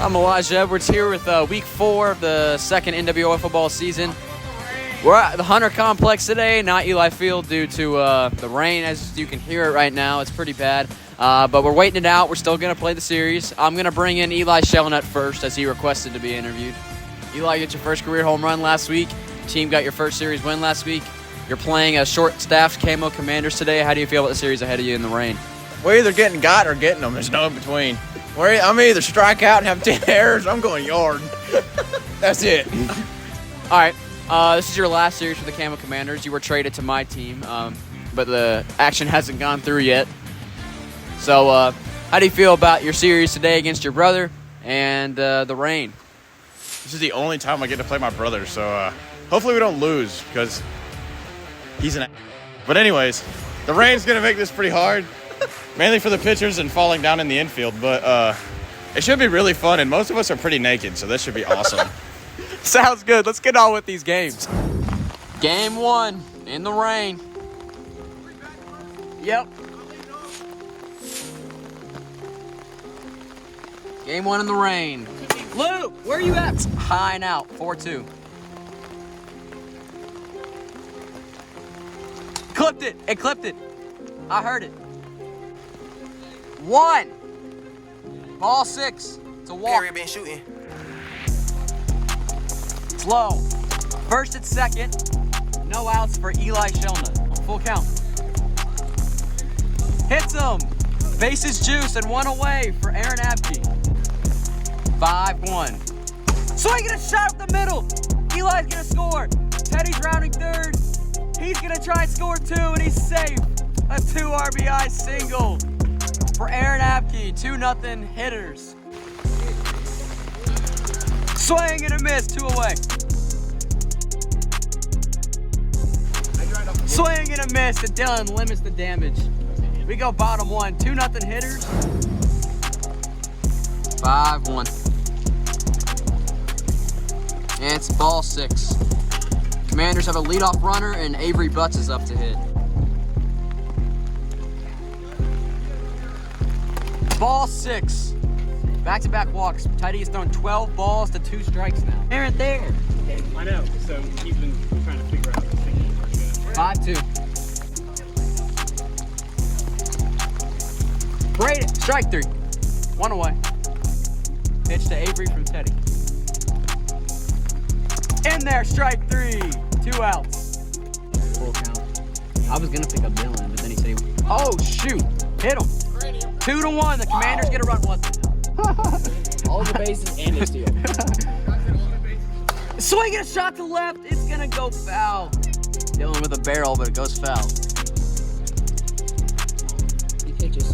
I'm Elijah Edwards here with week 4 of the second NWL football season. We're at the Hunter Complex today, not Eli Field, due to the rain. As you can hear it right now, it's pretty bad. But we're waiting it out. We're still going to play the series. I'm going to bring in Eli Shellnut first, as he requested to be interviewed. Eli, you got your first career home run last week. Team got your first series win last week. You're playing a short-staffed Camo Commanders today. How do you feel about the series ahead of you in the rain? We're either getting got or getting them. There's no in between. I'm either strike out and have 10 errors, or I'm going yard. That's it. All right. This is your last series for the Camo Commanders. You were traded to my team, but the action hasn't gone through yet. So how do you feel about your series today against your brother and the rain? This is the only time I get to play my brother, so hopefully we don't lose because he's an. But anyways, the rain's going to make this pretty hard. Mainly for the pitchers and falling down in the infield, but it should be really fun, and most of us are pretty naked, so this should be awesome. Sounds good. Let's get on with these games. Game 1 in the rain. Yep. Game 1 in the rain. Luke, where are you at? High and out, 4-2. Clipped it. It clipped it. I heard it. 1. Ball 6. It's a walk. Perry been shooting. It's low. First and second. No outs for Eli Shellnut. Full count. Hits him. Bases juice and 1 away for Aaron Abke. 5-1. Swinging a shot up the middle. Eli's gonna score. Teddy's rounding third. He's gonna try and score 2, and he's safe. A 2 RBI single for Aaron Abke, 2-0 hitters. Swing and a miss, 2 away. Swing and a miss, and Dylan limits the damage. We go bottom 1, 2-0 hitters. 5-1. And it's ball 6. Commanders have a leadoff runner, and Avery Butts is up to hit. Ball 6. Back-to-back walks. Teddy has thrown 12 balls to 2 strikes now. Aaron there. I know, so he's been trying to figure out this thing. 5-2. Great. Strike 3. 1 away. Pitch to Avery from Teddy. In there, strike 3. 2 outs. Full count. I was going to pick up Dylan, but then he said, oh, shoot. Hit him. 2-1. The Commanders get a run. What? All the bases and a steal. Swinging a shot to left. It's going to go foul. Dylan with a barrel, but it goes foul. He pitches.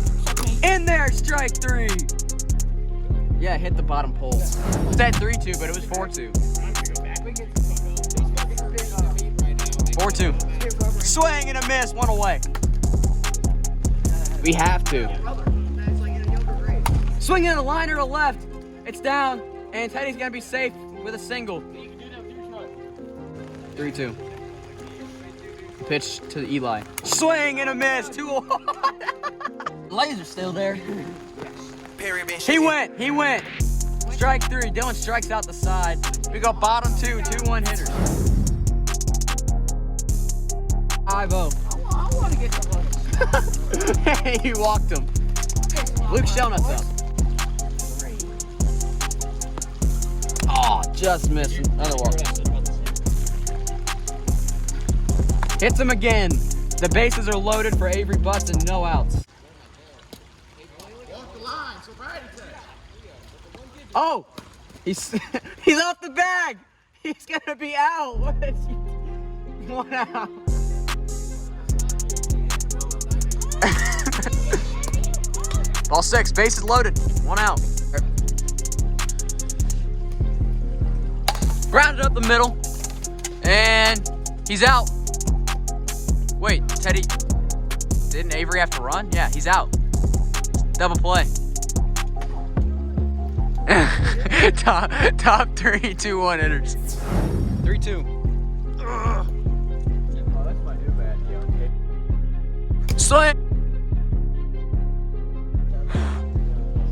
In there, strike 3. Yeah, hit the bottom pole. It said 3-2, but it was 4-2. 4-2. Swing and a miss. 1 away. We have to. Swinging a liner to left. It's down, and Teddy's going to be safe with a single. 3-2. Pitch to Eli. Swing and a miss. 2-1. Laser's still there. Perry been shooting. He went. Strike 3. Dylan strikes out the side. We go bottom 2, 2-1 hitters. 5-0. I want to get the He walked him. Luke Shellnut's up. Oh, just missed. Another walk. Hits him again. The bases are loaded for Avery Butts and no outs. Oh, he's off the bag. He's gonna be out. What is he? 1 out. Ball 6, bases loaded. 1 out. Grounded up the middle, and he's out. Wait, Teddy, didn't Avery have to run? Yeah, he's out. Double play. top 3, 2-1 hitters. 3-2. Oh, that's my new bat. Yeah, Swing.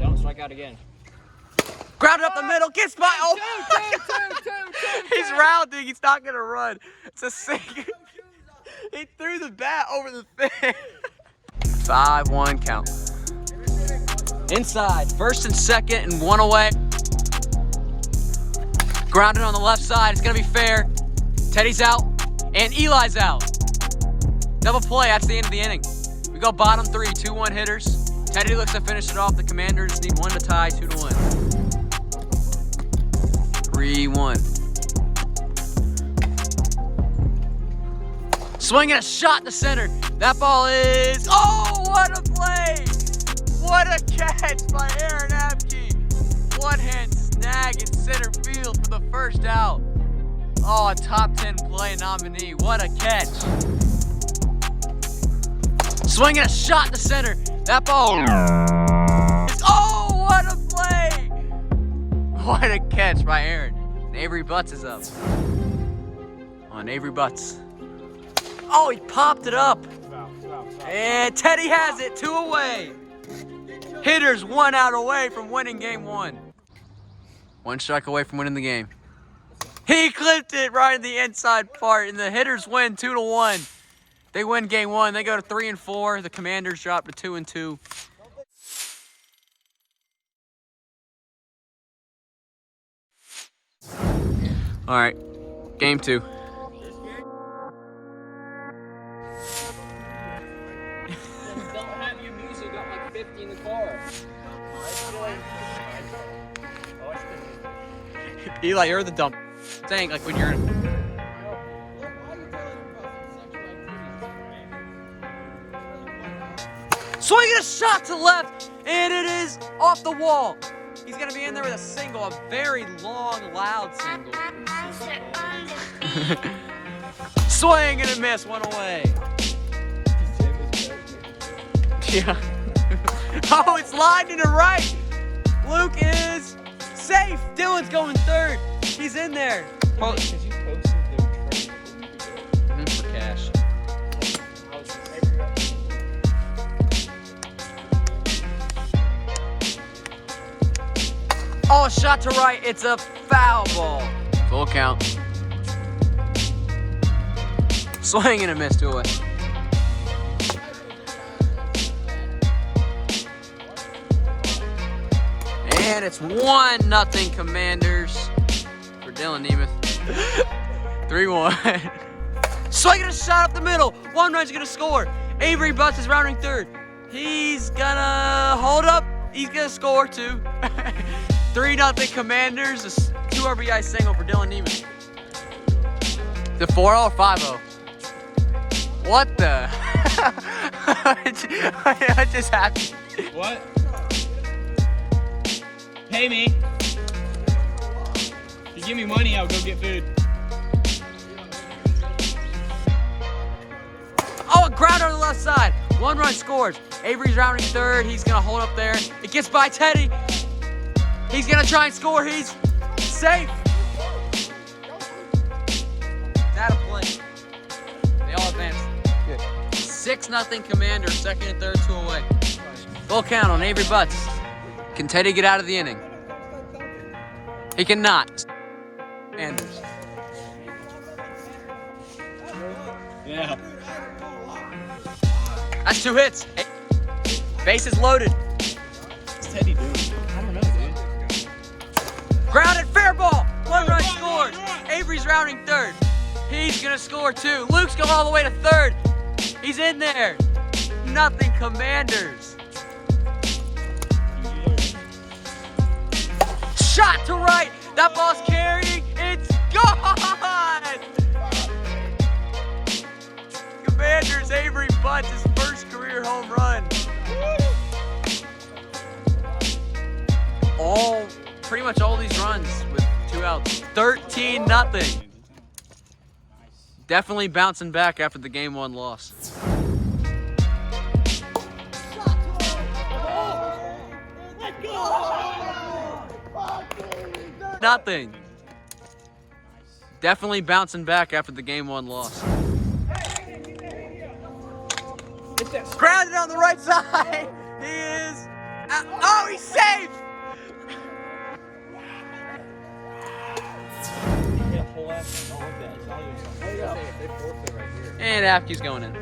Don't strike out again. Grounded up the middle, gets by. Oh, he's rounding. He's not gonna run. It's a single. He threw the bat over the fence. 5-1 count. Inside, first and second, and one away. Grounded on the left side. It's gonna be fair. Teddy's out, and Eli's out. Double play. That's the end of the inning. We go bottom three, 2-1 hitters. Teddy looks to finish it off. The Commanders need one to tie, 2-1. 3-1. Swinging a shot to center. That ball is, oh, what a play! What a catch by Aaron Apke. One hand snag in center field for the first out. Oh, a top 10 play nominee. What a catch. Swinging a shot to center. That ball is, oh, what a play! What a catch by Aaron. And Avery Butts is up. On Avery Butts. Oh, he popped it up. And Teddy has it, 2 away. Hitters 1 out away from winning game 1. 1 strike away from winning the game. He clipped it right in the inside part, and the hitters win 2-1. They win game 1. They go to 3-4. The Commanders drop to 2-2. All right, game 2. Don't have your music got like 50 in the car. Eli, you're the dump. Saying like when you're. Swinging a shot to left, and it is off the wall. He's gonna be in there with a single, a very long, loud single. Swing and a miss, 1 away. Yeah. Oh, it's lined to the right. Luke is safe. Dylan's going third. He's in there. Because you posted the trade For cash. Oh, shot to right. It's a foul ball. Full count. Swing and a miss, 2 away. And it's 1-0 Commanders for Dylan Nemeth. 3-1. Swinging a shot up the middle. 1 run's gonna score. Avery Butts is rounding third. He's gonna hold up. He's gonna score 2. 3-0 Commanders. A 2 RBI single for Dylan Nemeth. The 4-0 or 5-0? What the? What just happened? What? Pay me. If you give me money, I'll go get food. Oh, a grounder on the left side. 1 run scores. Avery's rounding third. He's going to hold up there. It gets by Teddy. He's going to try and score. He's safe. That a play. They all advance. Good. 6-0 Commanders. Second and third, 2 away. Full count on Avery Butts. Can Teddy get out of the inning? He cannot. Anders. Yeah. That's 2 hits. Bases loaded. What's Teddy doing? I don't know, dude. Grounded, fair ball. 1 run scores. Avery's rounding third. He's gonna score 2. Luke's going all the way to third. He's in there. 0 Commanders. Shot to right. That ball's carrying. It's gone. Commanders, Avery Butts, his first career home run. Pretty much all these runs with 2 outs. 13-0. Definitely bouncing back after the game 1 loss. Nothing. Definitely bouncing back after the game 1 loss. Grounded on the right side. He is. Oh, he's safe. And Apke's going in.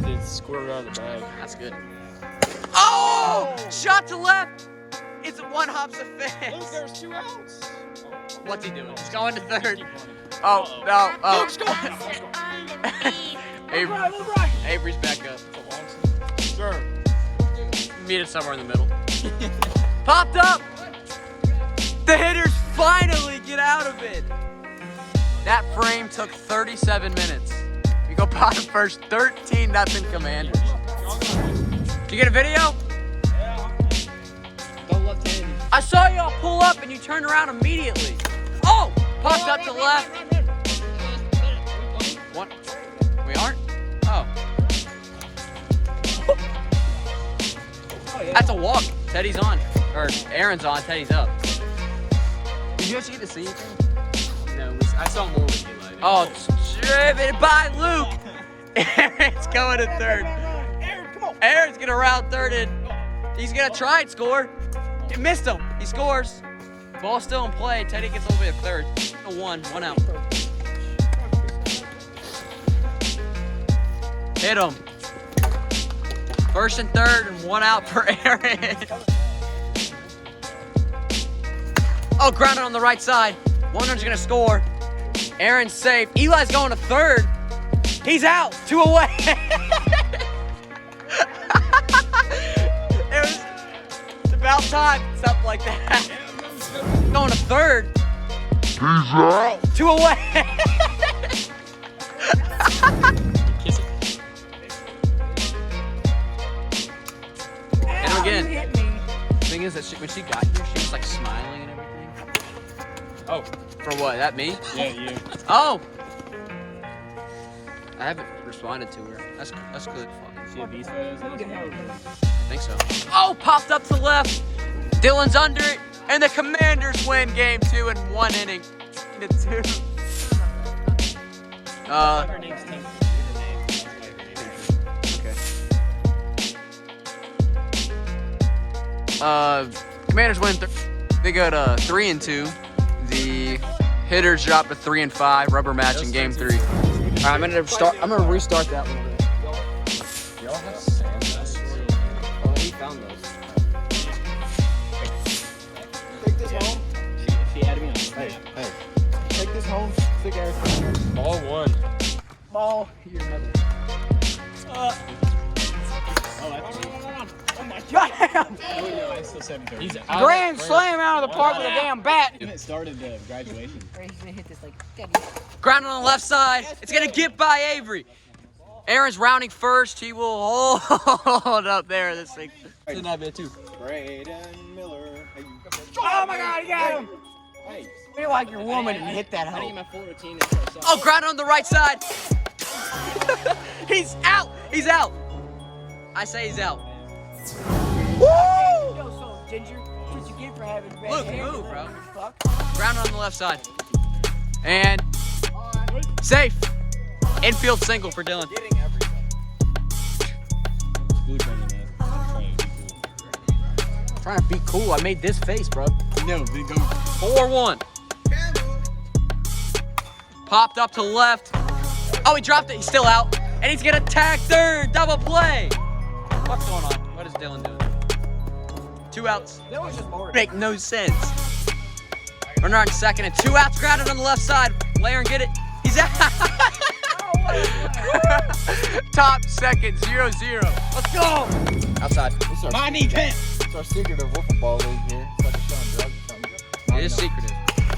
It's squirted out of the bag. That's good. Oh! Shot to left. It's one hops of fence. Luke, there's 2 outs. What's he doing? He's going to third. Oh, no. Oh. Luke's going. Avery's back up. Sure. Meet it somewhere in the middle. Popped up. The hitters finally get out of it. That frame took 37 minutes. We go bottom first, 13-0 Commanders. Did you get a video? Don't left-handed. I saw y'all pull up and you turned around immediately. Oh! Popped up to left. What? We aren't? Oh. That's a walk. Teddy's on. Or Aaron's on, Teddy's up. Did you actually get to see anything? No, I saw more with Eli. Oh, it's driven by Luke. Aaron's going to third. Aaron, come on. Aaron's going to round third and he's going to try and score. He missed him. He scores. Ball still in play. Teddy gets over to third. A one out. Hit him. First and third and 1 out for Aaron. Oh, grounded on the right side. One run's going to score. Aaron's safe. Eli's going to third. He's out. 2 away. It's about time. Something like that. Going to third. He's out. 2 away. Kiss it. And again. The thing is that when she got here, she was like smiling and everything. Oh. For what? That me? Yeah, you. Oh. I haven't responded to her. That's good. See a beast photos? I think so. Oh, popped up to left. Dylan's under it, and the Commanders win game 2 in 1 inning. 2. Her name's Tim. Okay. Commanders win. They go to 3-2. The hitters drop to 3-5. Rubber match in game 3. All right, I'm gonna restart that one. Y'all have sand. Oh, he found those. Take this home. She had me on snap. Hey. Take this home. Stick Eric. Ball 1. Ball. Your mother. Oh, that's me. Oh my God. Oh, no, I still 7:30. He's out. Grand slam out of the park with a damn bat. And it started the graduation. He's gonna hit this like steady. Ground on the left side. It's gonna get by Avery. Aaron's rounding first. He will hold up there. This thing. It's not bad too. Braden Miller. Hey. Oh my God, he got him! Hey. Feel like your woman and hit that I hoe. need my full routine. That's what I saw. Oh, ground on the right side. He's out. He's out. I say he's out. Woo! Yo, so Ginger, that's what you get for having red Luke, hair. move, bro. Fuck. Ground on the left side. And safe. Infield single for Dylan. Getting everything. Trying to be cool. I made this face, bro. No, they go. 4-1. Popped up to left. Oh, he dropped it. He's still out. And he's going to tag third. Double play. What's going on? What is Dylan doing? 2 outs. That was just boring. Make no sense. Runner on second and 2 outs. Grounded on the left side. Layer and get it. He's out. Top second. 0-0. Let's go. Outside. My knee pants. It's our secretive wiffle ball league here. It's like a showing drugs or something. It is secretive.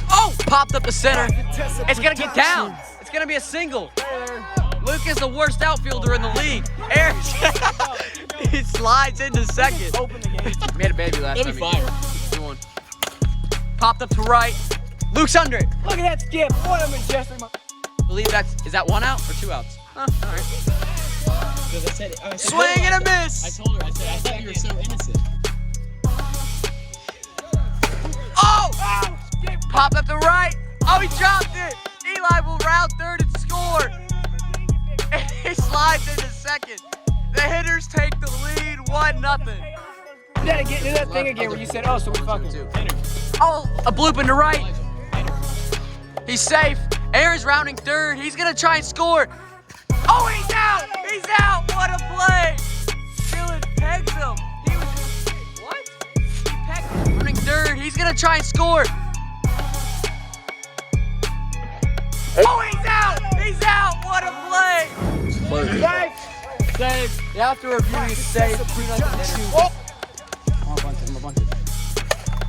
Oh, popped up the center. It's gonna get down. It's gonna be a single. Luke is the worst outfielder in the league. Aaron, he slides into second. We had a baby last That'd time. be fire. 2-1. Popped up to right. Luke's under it. Look at that skip. What a majestic. I believe is that 1 out or 2 outs? Huh, all right. Because I said, Swing and a miss. I told her, I said, I thought you were so innocent. Oh! Popped up to right. Oh, he dropped it. Eli will round third and score. And he slides into second. The hitters take the lead 1-0. Do that thing again where you said, oh, so we fucking. Oh, a bloop into right. He's safe. Aaron's rounding third. He's gonna try and score. Oh, he's out! He's out! What a play! Dylan pegs him. He was what? He pegged him. Rounding third. He's gonna try and score. Oh, he's out! He's out! What a play! Safe! Safe. You have to review. He's safe. Oh.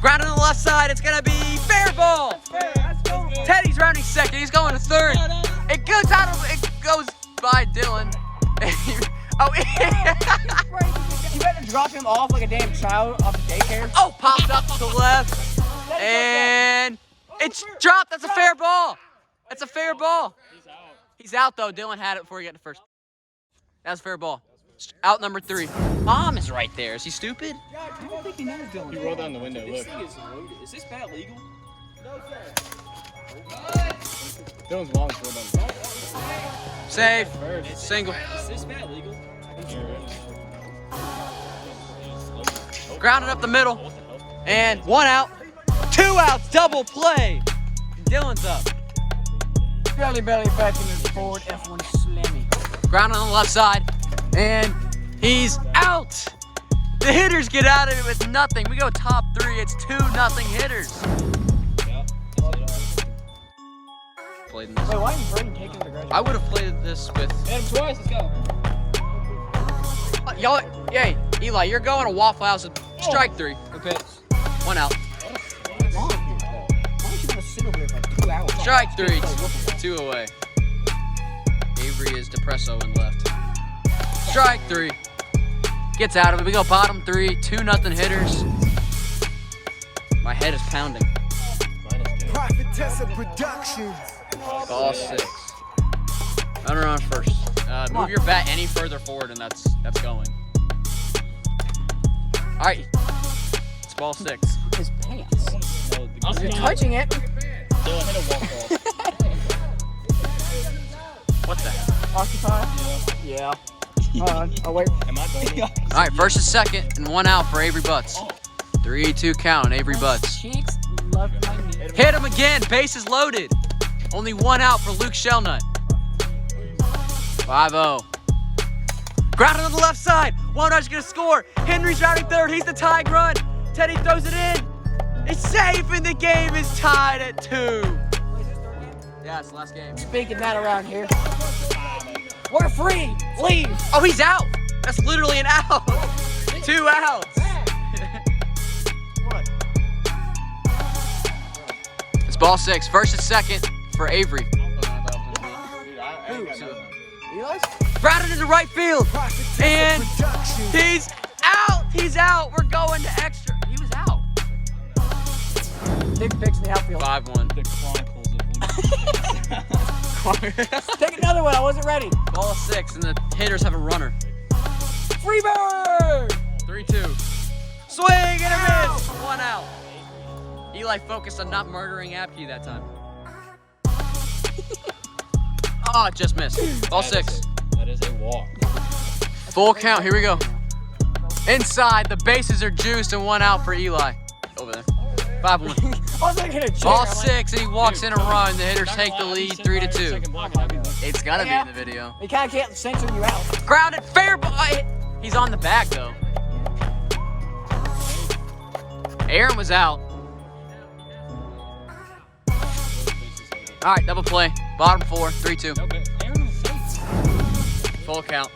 Grounded on the left side. It's gonna be fair ball. Teddy's rounding second. He's going to third. It goes out of. It goes by Dylan. Oh, You better drop him off like a damn child off the daycare. oh, popped up to the left, and it's dropped. That's a fair ball. That's a fair ball. He's out though. Dylan had it before he got to first. That's a fair ball. Out number 3. Mom is right there. Is he stupid? I don't think he knows Dylan. He rolled down the window. This Look. thing is loaded. Is this bat legal? Dylan's mom's rolled down. Safe. Single. Is this bat legal? Grounded up the middle. And 1 out. 2 outs. Double play. Dylan's up. Belly back in his forward F1 slammy. Grounded on the left side. And he's out. The hitters get out of it with nothing. We go top 3. It's 2-0 hitters. Played in this. Wait, why is Braden taking the graduate? I would have played this with. Hit him twice. Let's go. Y'all, hey, Eli, you're going to Waffle House with strike 3. Okay. 1 out. Why don't you want to sit over there for like 2 hours? Strike 3. 2 away. Avery is depresso and left. Strike 3. Gets out of it. We go bottom 3. 2-0 hitters. My head is pounding. Prophetess of Productions. Ball 6. Runner on first. Move your bat any further forward, and that's going. All right. It's ball 6. His pants. You're You're touching it. Dylan hit a walk ball. What the hell? Occupy? Yeah. Hold on. Oh, wait. Am I going? All right, first and second, and 1 out for Avery Butts. 3-2 count on Avery Butts. Cheeks love my meat. Hit him again. Bases loaded. Only 1 out for Luke Shellnut. 5-0. Grounded on the left side. One rush gonna score. Henry's rounding third. He's the tying run. Teddy throws it in. It's safe, and the game is tied at 2. Yeah, it's the last game. Speaking that around here. We're free. Leave. Oh, he's out. That's literally an out. 2 outs. What? It's ball 6. First and second for Avery. Eli's? Grounded into right field. Prophetess And of Productions. he's out. He's out. We're going to extra. He was out. Big picks in the outfield. 5-1. The Chronicles of Take another one. I wasn't ready. Ball 6, and the hitters have a runner. Free bird. 3-2. Swing and a miss. 1 out. Eli focused on not murdering Apke that time. Oh, it just missed. Ball 6. That is a walk. Full count. Here we go. Inside. The bases are juiced, and 1 out for Eli. Over there. 5-1. I was looking at a chair. Ball I'm like, 6, and he walks in a run. The hitters take the lead 3-2. Second block, and I'd be like, It's gotta Yeah. be in the video. They kind of can't censor you out. Grounded, fair ball. He's on the bag though. Aaron was out. All right, double play. Bottom 4, 3-2. no, but Aaron was safe. Full count.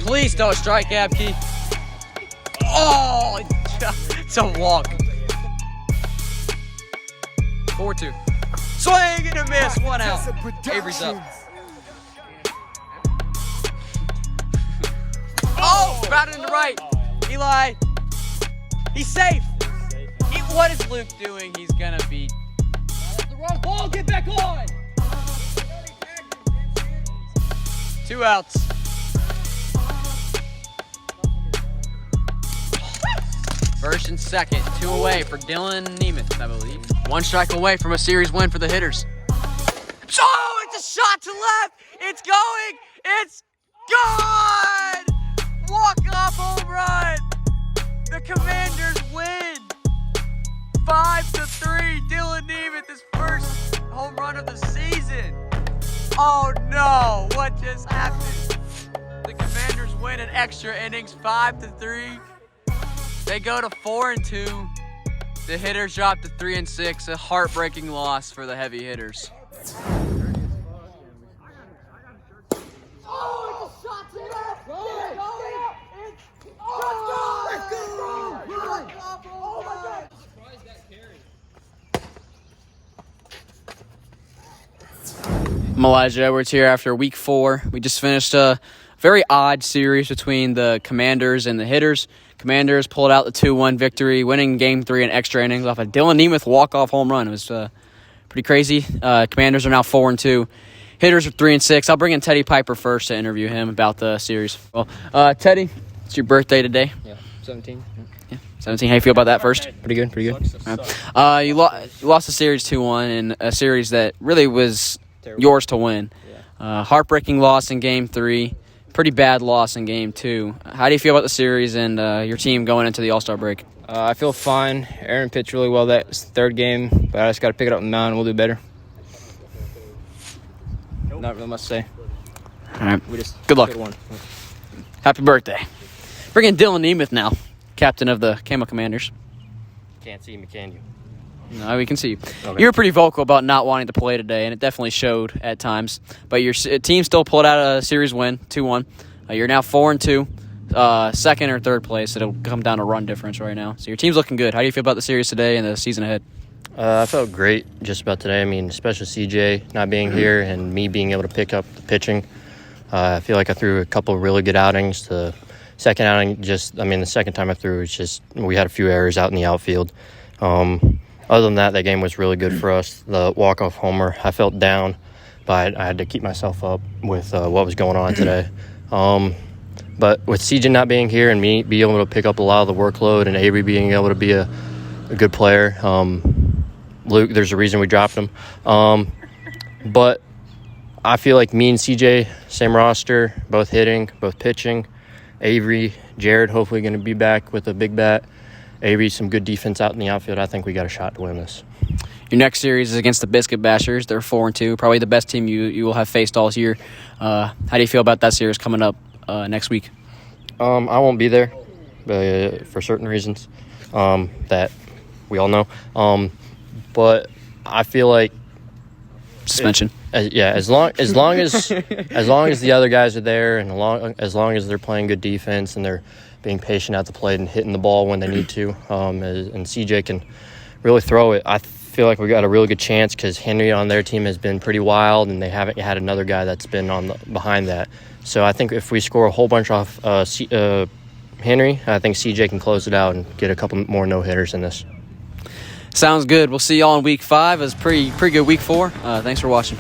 Please don't strike, Apke. Oh, it's a walk. 4-2. Swing and a miss. 1 out. Prophetess of Avery's up. Productions. Oh, grounded in the right. Eli, he's safe. What is Luke doing? He's gonna be. The wrong ball. Get back on. 2 outs. First and second, 2 away for Dylan Nemeth, I believe. 1 strike away from a series win for the hitters. Oh, it's a shot to left. It's going. It's gone. Walk-off home run. The Commanders win. 5-3. Dylan Nemeth Oh no, what just happened? The Commanders win in extra innings 5-3. They go to 4-2. The hitters drop to 3-6. A heartbreaking loss for the heavy hitters. I'm Elijah Edwards here after week 4. We just finished a very odd series between the Commanders and the hitters. Commanders pulled out the 2-1 victory, winning Game 3 in extra innings off a Dylan Nemeth walk-off home run. It was pretty crazy. Commanders are now 4-2. Hitters are 3-6. I'll bring in Teddy Piper first to interview him about the series. Well, Teddy, it's your birthday today. Yeah, 17. Yeah, 17. How you feel about that first? Pretty good, pretty good. You lost the series 2-1 in a series that really was yours to win. Yeah. Heartbreaking loss in Game 3. Pretty bad loss in Game 2. How do you feel about the series and your team going into the All-Star break? I feel fine. Aaron pitched really well that third game, but I just got to pick it up in the mound and we'll do better. Not really much to say. All right. Good luck. Happy birthday. Bring in Dylan Nemeth now, captain of the Camo Commanders. Can't see me, can you? No, we can see you. Okay. You were pretty vocal about not wanting to play today, and it definitely showed at times. But your team still pulled out a series win, 2-1. You're now 4-2, second or third place. It'll come down to run difference right now. So your team's looking good. How do you feel about the series today and the season ahead? I felt great just about today. I mean, especially CJ not being here and me being able to pick up the pitching. I feel like I threw a couple of really good outings. The second outing, the second time I threw, we had a few errors out in the outfield. Other than that game was really good for us. The walk-off homer, I felt down, but I had to keep myself up with what was going on today. But with CJ not being here and me being able to pick up a lot of the workload and Avery being able to be a good player, Luke, there's a reason we dropped him. But I feel like me and CJ, same roster, both hitting, both pitching. Avery, Jared, hopefully going to be back with a big bat. Avery, some good defense out in the outfield. I think we got a shot to win this. Your next series is against the Biscuit Bashers. They're 4-2, probably the best team you will have faced all year. How do you feel about that series coming up next week? I won't be there for certain reasons that we all know. But I feel like suspension. As long as the other guys are there and as long as they're playing good defense and they're being patient at the plate and hitting the ball when they need to, and CJ can really throw it, I feel like we got a really good chance because Henry on their team has been pretty wild and they haven't had another guy that's been behind that. So I think if we score a whole bunch off Henry, I think CJ can close it out and get a couple more no-hitters in this. Sounds good. We'll see y'all in week 5. It was pretty good week 4. Thanks for watching.